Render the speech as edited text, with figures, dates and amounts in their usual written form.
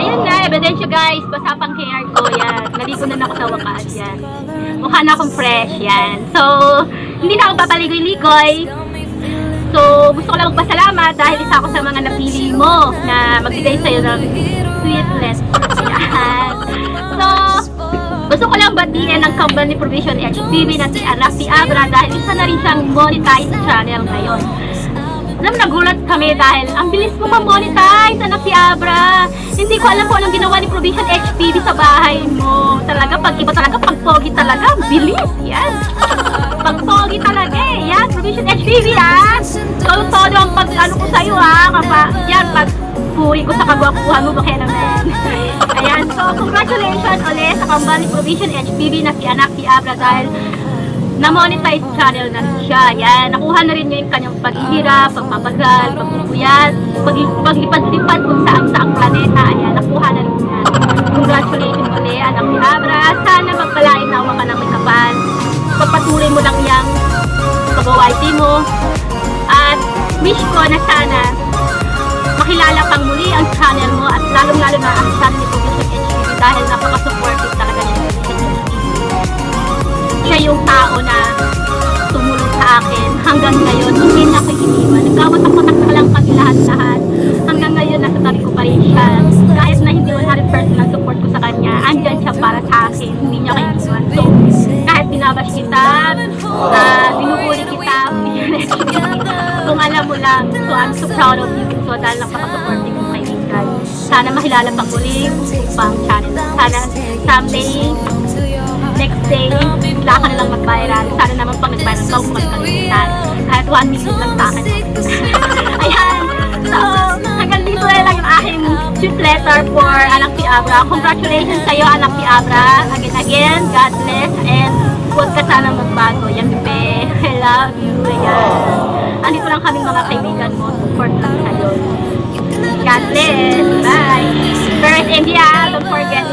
Ayun na, ebidensya guys, basa pang hair ko, yan. Naligo na ako sa wakas, yan. Mukha na akong fresh, yan. So, hindi na ako papaligoy-ligoy. So, gusto ko lang magpasalamat dahil isa ako sa mga napili mo na magbigay sa'yo ng sweetness. Yan. So, gusto ko lang batiin ang company provision HPV na si Rafi Abra dahil isa na rin siyang monetized channel ngayon. Alam, nagulat kami dahil ang bilis mo ma-monetize, Rafi Abra. Hindi ko alam kung anong ginawa ni Provision HPV sa bahay mo. Talaga, pag iba talaga, pag-pogi talaga, bilis. Yan. Pag-pogi talaga eh. Yan, Provision HPV yan. Todo ang pag-ano ko sa'yo yan, pag-puri ko sa kagwapuhan mo, baka naman. Ayan, so congratulations ulit sa company Provision HPV na si Rafi Abra dahil na-monetize channel na siya. Yan, nakuha na rin niya yung kanyang paghihirap, pagpapagal, pagpupuyat, paglipad-lipad kung saan-saang planeta. Ayan, nakuha na rin niya. Congratulations ulit, Rafi Abra. Sana magpalain na ka ng may kapal. Pagpatuloy mo lang yung pag-OYT mo. At wish ko na sana makilala pang muli ang channel mo at lalong-lalo na ang channel ni Provision HPV dahil napaka-supportive talaga niya ni Provision HPV. Siya yung tao na tumulong sa akin hanggang ngayon, hindi na ako iniwan. Nagkawatak-watak na lang kami lahat-lahat. Hanggang ngayon, nasa tabi ko pa rin siya. Kahit na hindi 100% ang support ko sa kanya, andyan siya para sa akin. Hindi niya kayo iniwan. So, kahit binabash kita, binubuli kita, kung alam mo lang, so I'm so proud of you. So, dahil napaka-supporting mo kaibigan. Sana makilala pang muli pang channel. Sana someday, next day, bigla ka nalang mag-viral. Sana naman pag nag-viral ka, huwag kalimutan. Kahit 1 minute lang sa akin. Ayan. So, hanggang dito na lang yung aking sweet letter for Rafi Abra. Congratulations sa'yo, Rafi Abra. Again, God bless. And huwag ka sana magbago. Yan, bebe. I love you. Ayan. Andito lang kaming mga kaibigan mo. Support lang sa'yo. God bless. Bye. First India, don't forget